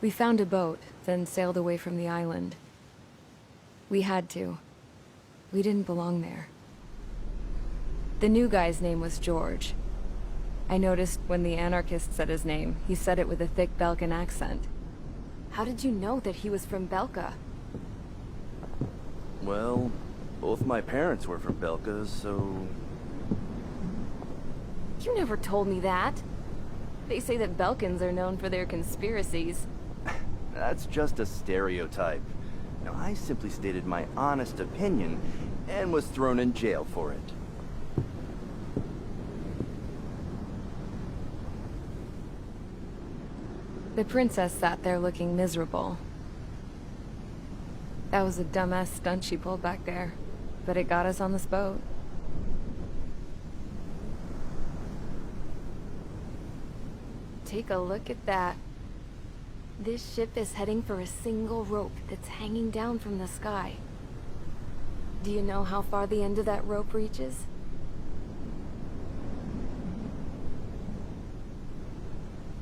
We found a boat, then sailed away from the island. We had to. We didn't belong there. The new guy's name was George. I noticed when the anarchist said his name, he said it with a thick Belkan accent. How did you know that he was from Belka? Well, both my parents were from Belka, so... You never told me that. They say that Belkans are known for their conspiracies. That's just a stereotype. Now, I simply stated my honest opinion, and was thrown in jail for it. The princess sat there looking miserable. That was a dumbass stunt she pulled back there, but it got us on this boat. Take a look at that. This ship is heading for a single rope that's hanging down from the sky. Do you know how far the end of that rope reaches?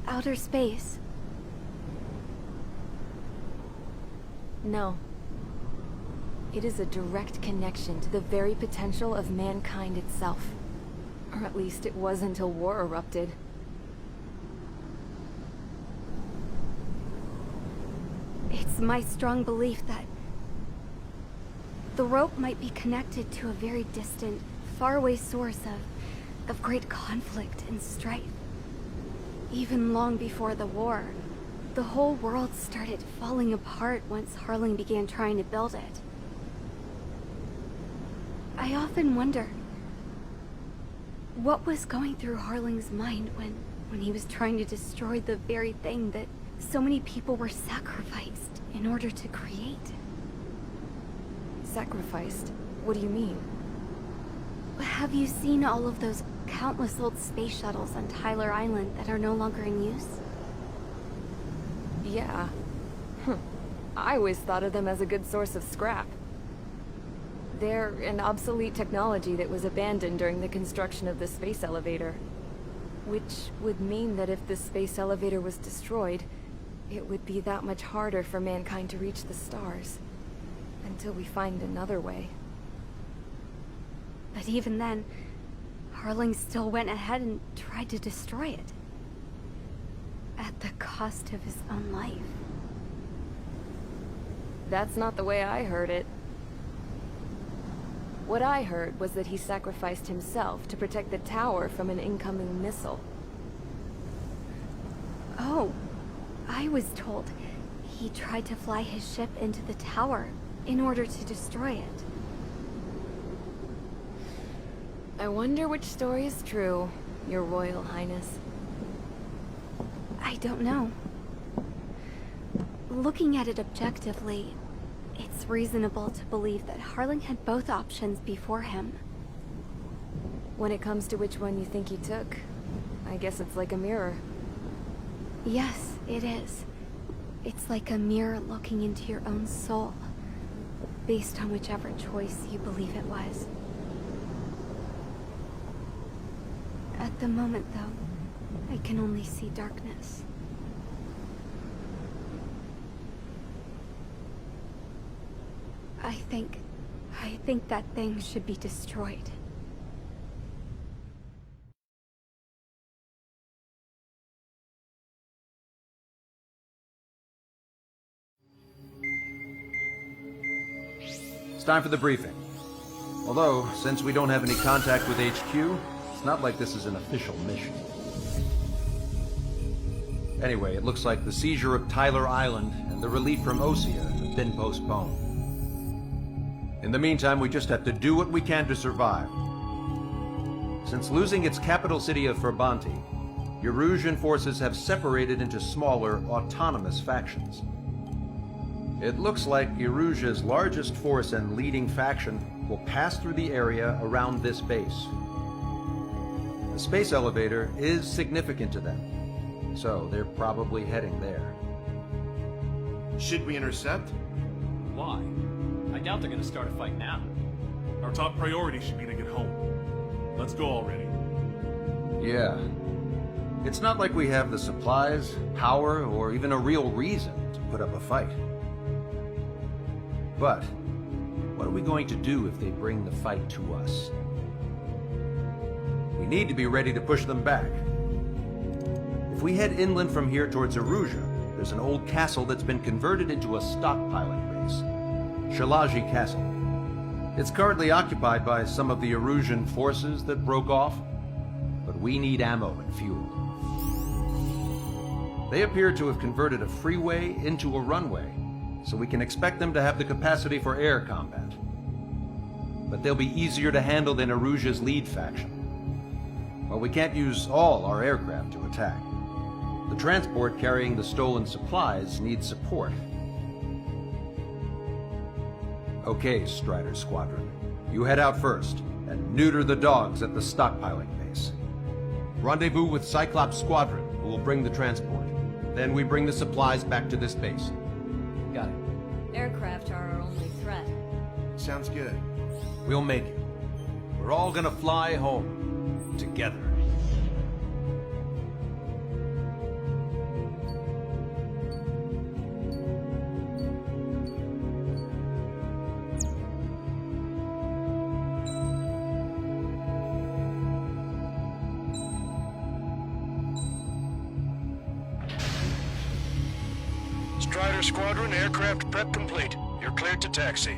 Outer space. No. It is a direct connection to the very potential of mankind itself. Or at least it was until war erupted. It's my strong belief that the rope might be connected to a very distant, faraway source of great conflict and strife. Even long before the war, the whole world started falling apart once Harling began trying to build it. I often wonder what was going through Harling's mind when he was trying to destroy the very thing that so many people were sacrificed in order to create. Sacrificed? What do you mean? Have you seen all of those countless old space shuttles on Tyler Island that are no longer in use? Yeah. I always thought of them as a good source of scrap. They're an obsolete technology that was abandoned during the construction of the space elevator. Which would mean that if the space elevator was destroyed, it would be that much harder for mankind to reach the stars. Until we find another way. But even then, Harling still went ahead and tried to destroy it. At the cost of his own life. That's not the way I heard it. What I heard was that he sacrificed himself to protect the tower from an incoming missile. Oh, I was told he tried to fly his ship into the tower in order to destroy it. I wonder which story is true, Your Royal Highness. I don't know. Looking at it objectively, it's reasonable to believe that Harling had both options before him. When it comes to which one you think he took, I guess it's like a mirror. Yes, it is. It's like a mirror looking into your own soul, based on whichever choice you believe it was. At the moment, though, I can only see darkness. I think that thing should be destroyed. It's time for the briefing. Although, since we don't have any contact with HQ, it's not like this is an official mission. Anyway, it looks like the seizure of Tyler Island and the relief from Osea have been postponed. In the meantime, we just have to do what we can to survive. Since losing its capital city of Ferbanti, Erusian forces have separated into smaller, autonomous factions. It looks like Erusia's largest force and leading faction will pass through the area around this base. The space elevator is significant to them, so they're probably heading there. Should we intercept? Why? I doubt they're gonna start a fight now. Our top priority should be to get home. Let's go already. Yeah. It's not like we have the supplies, power, or even a real reason to put up a fight. But what are we going to do if they bring the fight to us? We need to be ready to push them back. If we head inland from here towards Erusea, there's an old castle that's been converted into a stockpiling base. Shilage Castle. It's currently occupied by some of the Erusian forces that broke off, but we need ammo and fuel. They appear to have converted a freeway into a runway, so we can expect them to have the capacity for air combat. But they'll be easier to handle than Erusea's lead faction. Well, we can't use all our aircraft to attack. The transport carrying the stolen supplies needs support. Okay, Strider Squadron. You head out first, and neuter the dogs at the stockpiling base. Rendezvous with Cyclops Squadron, who will bring the transport. Then we bring the supplies back to this base. Got it. Aircraft are our only threat. Sounds good. We'll make it. We're all gonna fly home. Together. Strider Squadron, aircraft prep complete. You're cleared to taxi.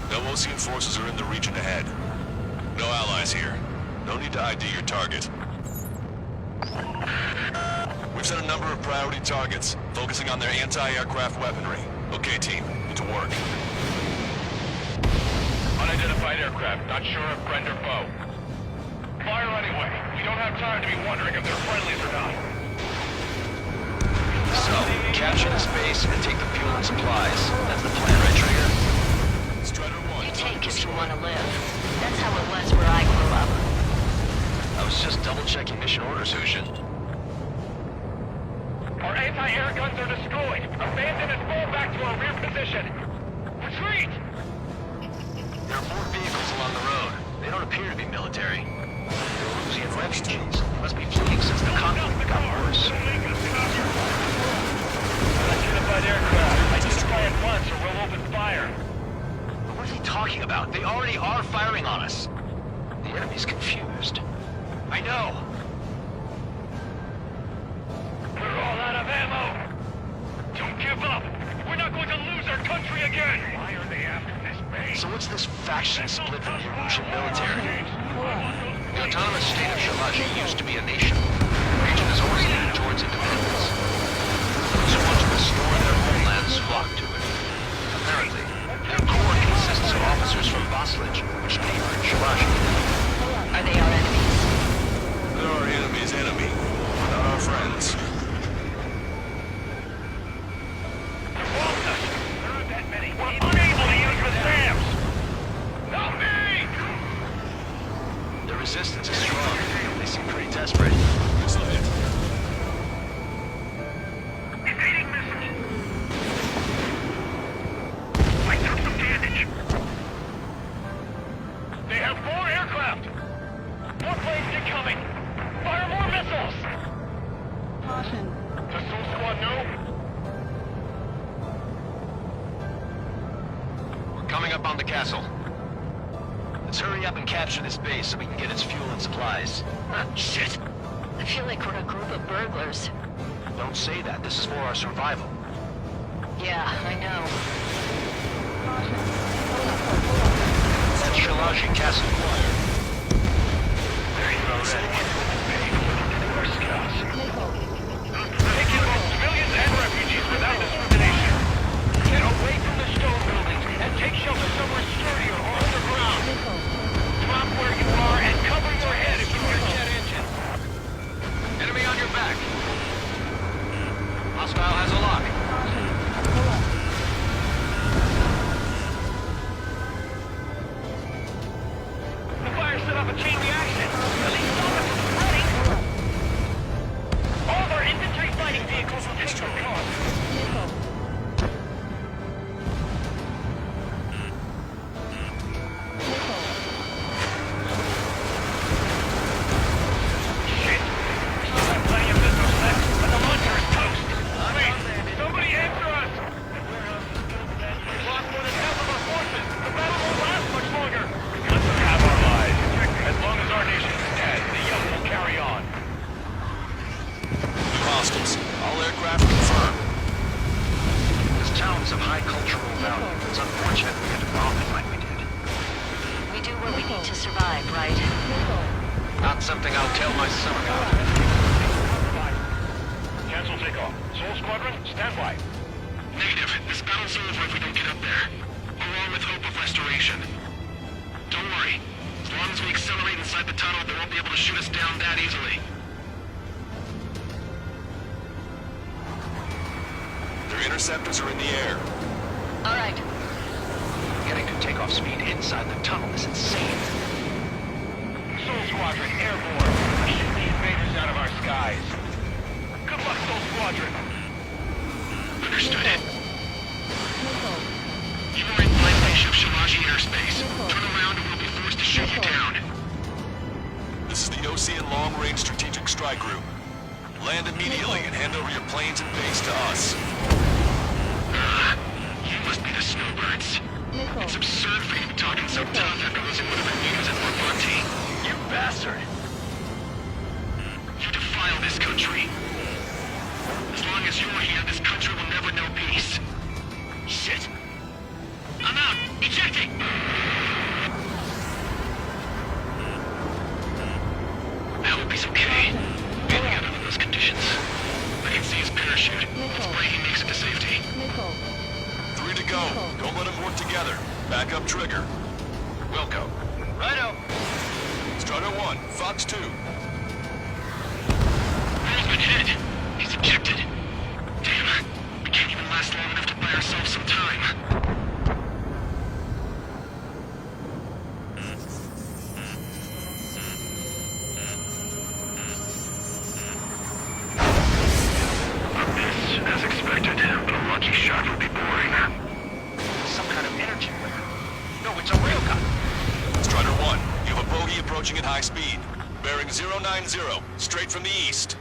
No Osean forces are in the region ahead. No allies here. No need to ID your target. We've set a number of priority targets, focusing on their anti-aircraft weaponry. Okay, team, get to work. Unidentified aircraft, not sure if friend or foe. Fire anyway. We don't have time to be wondering if they're friendlies or not. So, capture this base and take the fuel and supplies. That's the plan, right, Trigger? Strider 1. You take if you want to live. That's how it was where I grew up. I was just double-checking mission orders, Hushin. Our anti-air guns are destroyed. Abandon and fall back to our rear position. Retreat! There are more vehicles along the road. They don't appear to be military. They're Erusian refugees. Must be fleeing since the conflict got worse. Unidentified aircraft. Identify at once or we'll open fire. What is he talking about? They already are firing on us. The enemy's confused. I know. We're all out of ammo. Don't give up. We're not going to lose our country again. Why are they after this base? So what's this faction split from the Erusian military? The autonomous state of Shilage used to be a nation. The region is always leaning towards independence. Those who want to restore their homelands flock to it. Apparently, their core consists of officers from Vaslage, which neighbor Shilage. Are they our enemies? They're our enemy's enemy, not our friends. There aren't that many. We're unable to use the SAMs. Help me! The resistance is strong. They seem pretty desperate. Missile hit. Evading missile. I took some damage. They have 4 aircraft. More planes incoming. Fire more missiles. Caution. Does Soul Squad know? We're coming up on the castle. Let's hurry up and capture this base so we can get its fuel and supplies. Shit! I feel like we're a group of burglars. Don't say that. This is for our survival. Yeah, I know. That's Shilage Castle. There you go, Red. Scouts. They kill both civilians and refugees without discrimination. Get away from the stone buildings and take shelter somewhere sturdier or underground. Drop where you are and cover your head if you hear jet engine. Enemy on your back. Hostile has a lock. of high cultural value. It's unfortunate we had to bomb it like we did. We do what we need to survive, right? Not something I'll tell my son about. Cancel takeoff. Soul Squadron, stand by. Negative. This battle's over if we don't get up there. Along with hope of restoration. Don't worry. As long as we accelerate inside the tunnel, they won't be able to shoot us down that easily. Their interceptors are in the air. All right. Getting to takeoff speed inside the tunnel is insane. Soul Squadron, airborne. Shoot the invaders out of our skies. Good luck, Soul Squadron. Understood it. You are in violation of Shilage airspace. Turn around and we'll be forced to shoot you down. This is the Osean Long-Range Strategic Strike Group. Land immediately and hand over your planes and base to us. You must be the snowbirds. It's absurd for you to be talking so tough after losing one of the news at Morbanti. You bastard! You defile this country. As long as you're here, this country will never know peace. Shit. I'm out! Ejecting! I hope he's okay. Getting out under those conditions. I can see his parachute. Let's pray he makes it to safety. 3 to go. Don't let them work together. Back up trigger. Wilco. Righto. Strider 1, Fox 2. Ball's been hit. He's ejected. Damn. We can't even last long enough to buy ourselves some time. As expected, but a lucky shot would be boring. Some kind of energy weapon. No, it's a railgun. Strider 1, you have a bogey approaching at high speed. Bearing 090, straight from the east.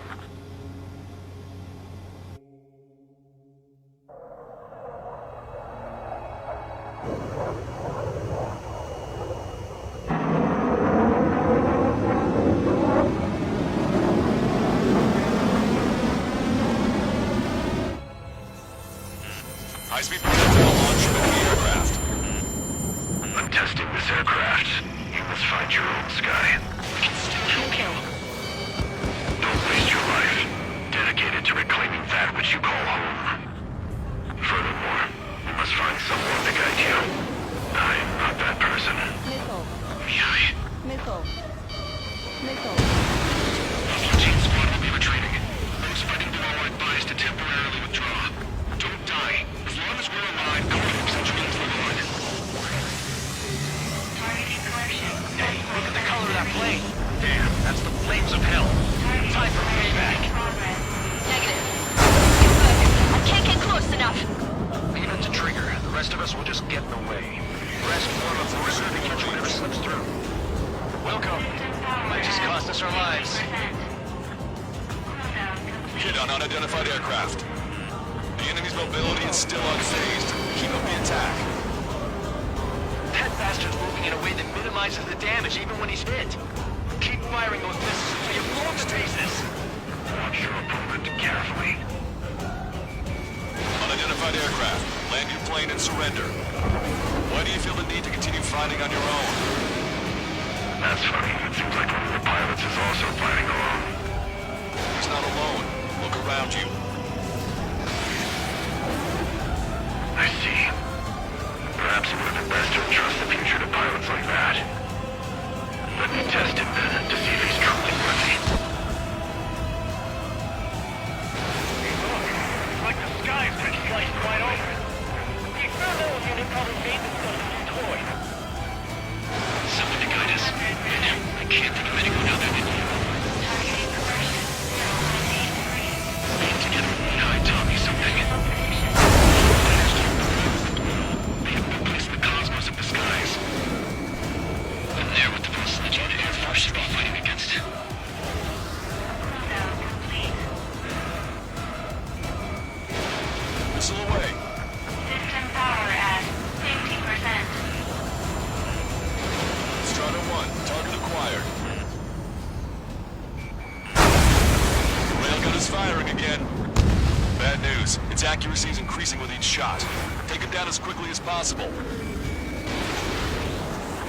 High-speed projectile launch from the aircraft. I'm testing this aircraft. You must find your own sky. We can still help you. Don't waste your life. Dedicated to reclaiming that which you call home. Furthermore, you must find someone to guide you. I am not that person. Beehive. Team squad will be retreating. Those fighting below are advised to temporarily withdraw. Don't die. As long as we're alive, our hopes and dreams live on. Hey, look at the color of that plane. Damn, that's the flames of hell. Time for payback. Negative. You're good. I can't get close enough. Leave it to trigger. The rest of us will just get in the way. Rest form of force to catch whatever slips through. Welcome. Might just cost us our lives. Hit on unidentified aircraft. The enemy's mobility is still unfazed. Keep up the attack. That bastard's moving in a way that minimizes the damage even when he's hit. Keep firing those missiles until you blow him to pieces. Watch your opponent carefully. Unidentified aircraft. Land your plane and surrender. Why do you feel the need to continue fighting on your own? That's funny. It seems like one of the pilots is also fighting alone. He's not alone. Look around you. I see. Perhaps it would have been best to entrust the future to pilots like that. Let me test him then, to see if he's truly worthy. Hey, look. It's like the sky's been sliced wide open. The experimental unit probably made this stuff with a toy. Something to guide us. I can't think of anyone other than you. Being together increasing with each shot. Take it down as quickly as possible.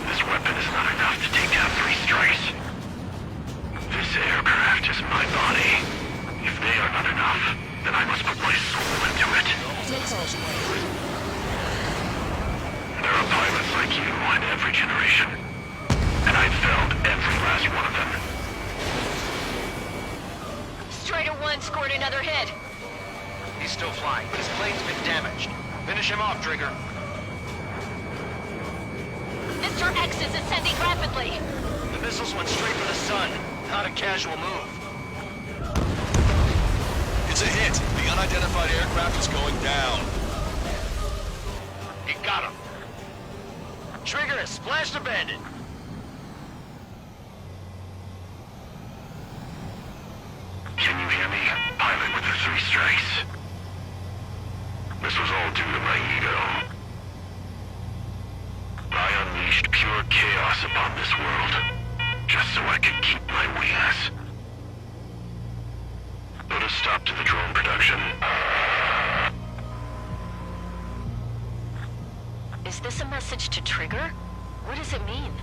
This weapon is not enough to take down 3 strikes. This aircraft is my body. If they are not enough, then I must put my soul into it. There are pilots like you in every generation, and I've felled every last one of them. Strider 1 scored another hit. He's still flying, but his plane's been damaged. Finish him off, Trigger. Mr. X is ascending rapidly. The missiles went straight for the sun. Not a casual move. It's a hit. The unidentified aircraft is going down. He got him. Trigger has splashed a bandit. Can you hear me, pilot with the 3 strikes? This was all due to my ego. I unleashed pure chaos upon this world, just so I could keep my wings. Put a stop to the drone production. Is this a message to Trigger? What does it mean?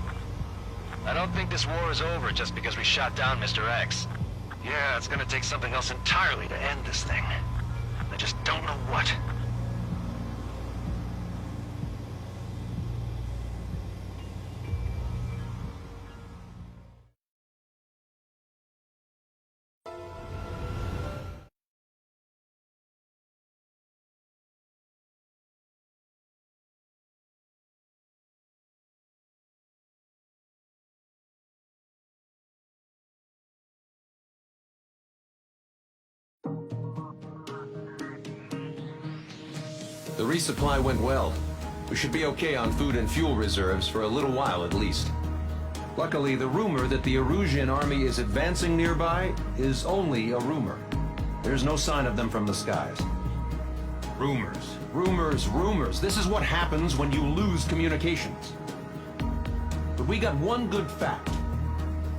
I don't think this war is over just because we shot down Mr. X. Yeah, it's gonna take something else entirely to end this thing. I just don't know what. The resupply went well. We should be okay on food and fuel reserves for a little while at least. Luckily, the rumor that the Erusean army is advancing nearby is only a rumor. There's no sign of them from the skies. Rumors, rumors, rumors. This is what happens when you lose communications. But we got one good fact.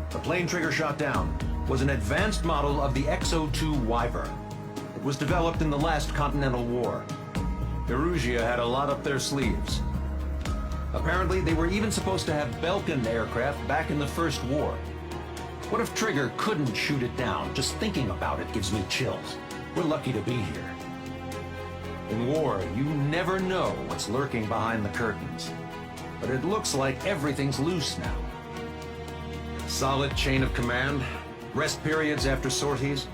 The plane Trigger shot down was an advanced model of the X-02 Wyvern. It was developed in the last Continental War. Erusea had a lot up their sleeves. Apparently, they were even supposed to have Belkin aircraft back in the First War. What if Trigger couldn't shoot it down? Just thinking about it gives me chills. We're lucky to be here. In war, you never know what's lurking behind the curtains. But it looks like everything's loose now. Solid chain of command, rest periods after sorties,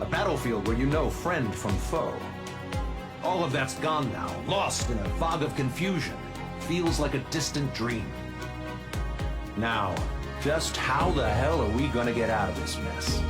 a battlefield where you know friend from foe. All of that's gone now, lost in a fog of confusion. Feels like a distant dream. Now, just how the hell are we gonna get out of this mess?